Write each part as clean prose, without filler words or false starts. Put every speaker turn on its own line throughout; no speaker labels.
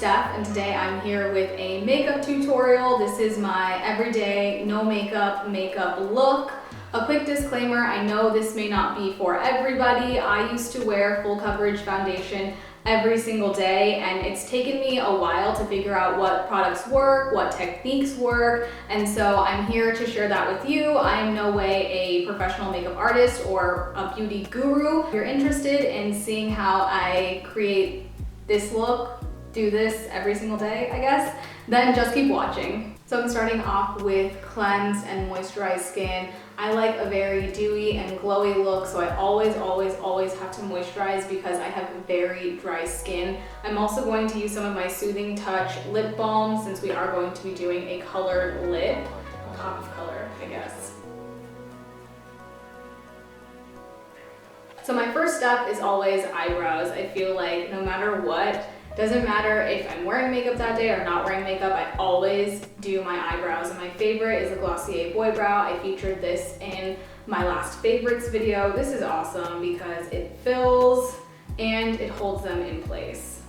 Steph, and today I'm here with a makeup tutorial. This is my everyday no makeup look. A quick disclaimer, I know this may not be for everybody. I used to wear full coverage foundation every single day, and it's taken me a while to figure out what products work, what techniques work, and so I'm here to share that with you. I am no way a professional makeup artist or a beauty guru. If you're interested in seeing how I create this look, do this every single day, I guess, then just keep watching. So I'm starting off with cleansed and moisturized skin. I like a very dewy and glowy look, so I always have to moisturize because I have very dry skin. I'm also going to use some of my Soothing Touch lip balm since we are going to be doing a colored lip, a pop of color, I guess. So my first step is always eyebrows. I feel like no matter what, doesn't matter if I'm wearing makeup that day or not wearing makeup, I always do my eyebrows. And my favorite is the Glossier Boy Brow. I featured this in my last favorites video. This is awesome because it fills and it holds them in place.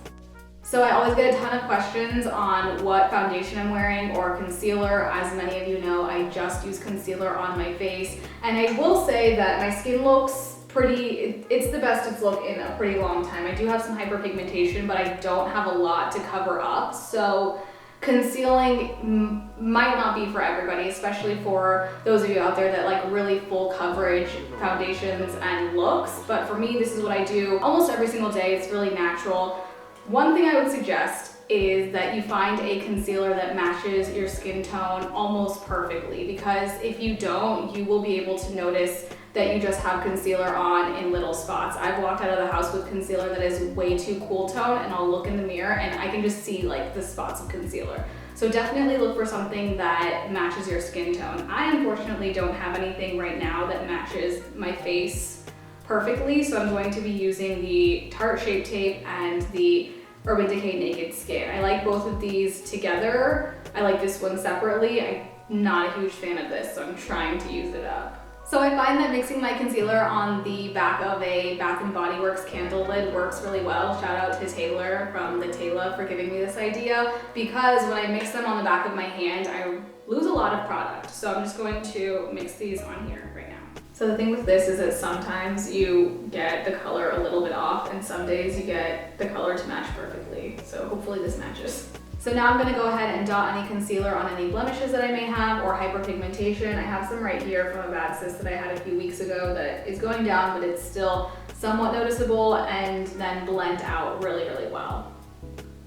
So I always get a ton of questions on what foundation I'm wearing or concealer. As many of you know, I just use concealer on my face. And I will say that my skin looks it's the best it's looked in a pretty long time. I do have some hyperpigmentation, but I don't have a lot to cover up. So concealing might not be for everybody, especially for those of you out there that like really full coverage foundations and looks. But for me, this is what I do almost every single day. It's really natural. One thing I would suggest is that you find a concealer that matches your skin tone almost perfectly, because if you don't, you will be able to notice that you just have concealer on in little spots. I've walked out of the house with concealer that is way too cool tone, and I'll look in the mirror and I can just see like the spots of concealer. So definitely look for something that matches your skin tone. I unfortunately don't have anything right now that matches my face perfectly, so I'm going to be using the Tarte Shape Tape and the Urban Decay Naked Skin. I like both of these together. I like this one separately. I'm not a huge fan of this, so I'm trying to use it up. So I find that mixing my concealer on the back of a Bath & Body Works candle lid works really well. Shout out to Taylor from the Taylor for giving me this idea, because when I mix them on the back of my hand, I lose a lot of product. So I'm just going to mix these on here right now. So the thing with this is that sometimes you get the color a little bit off, and some days you get the color to match perfectly. So hopefully this matches. So now I'm gonna go ahead and dot any concealer on any blemishes that I may have or hyperpigmentation. I have some right here from a bad cyst that I had a few weeks ago that is going down, but it's still somewhat noticeable, and then blend out really well.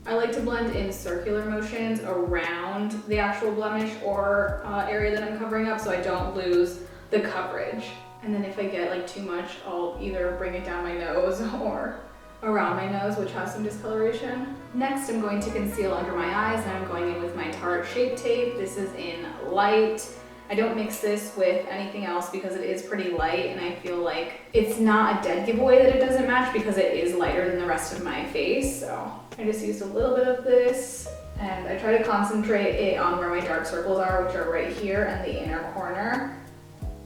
I like to blend in circular motions around the actual blemish or area that I'm covering up so I don't lose the coverage. And then if I get like too much, I'll either bring it down my nose or around my nose, which has some discoloration. Next, I'm going to conceal under my eyes, and I'm going in with my Tarte Shape Tape. This is in Light. I don't mix this with anything else because it is pretty light, and I feel like it's not a dead giveaway that it doesn't match because it is lighter than the rest of my face. So I just used a little bit of this, and I try to concentrate it on where my dark circles are, which are right here in the inner corner.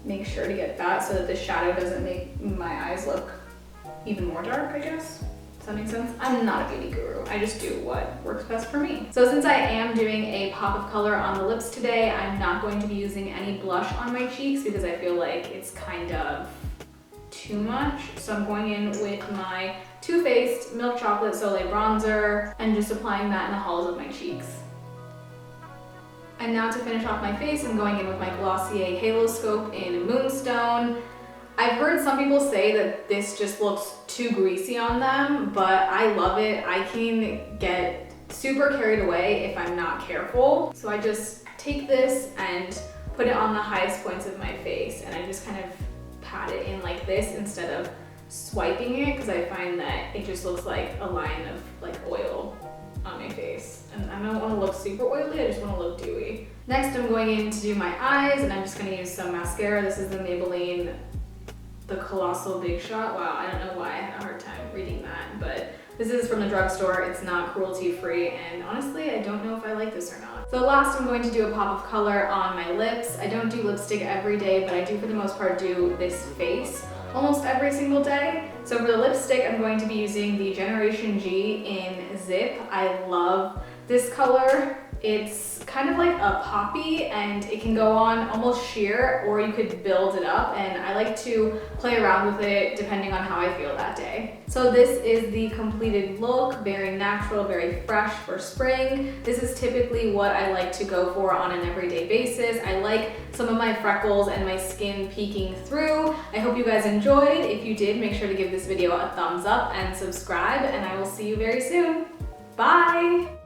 Make sure to get that so that the shadow doesn't make my eyes look even more dark, I guess. Does that make sense? I'm not a beauty guru. I just do what works best for me. So since I am doing a pop of color on the lips today, I'm not going to be using any blush on my cheeks because I feel like it's kind of too much. So I'm going in with my Too Faced Milk Chocolate Soleil Bronzer and just applying that in the hollows of my cheeks. And now to finish off my face, I'm going in with my Glossier Halo Scope in Moonstone. I've heard some people say that this just looks too greasy on them, but I love it. I can get super carried away if I'm not careful. So I just take this and put it on the highest points of my face, and I just kind of pat it in like this instead of swiping it, because I find that it just looks like a line of like oil on my face. And I don't want to look super oily, I just want to look dewy. Next, I'm going in to do my eyes, and I'm just going to use some mascara. This is the Maybelline The Colossal Big Shot. Wow, I don't know why I had a hard time reading that, but this is from the drugstore. It's not cruelty free, and honestly, I don't know if I like this or not. So last, I'm going to do a pop of color on my lips. I don't do lipstick every day, but I do for the most part do this face. almost every single day. So for the lipstick, I'm going to be using the Generation G in Zip. I love this color. It's kind of like a poppy and it can go on almost sheer, or you could build it up, and I like to play around with it depending on how I feel that day. So this is the completed look, very natural, very fresh for spring. This is typically what I like to go for on an everyday basis. I like some of my freckles and my skin peeking through. I hope you guys enjoyed. If you did, make sure to give this video a thumbs up and subscribe, and I will see you very soon. Bye!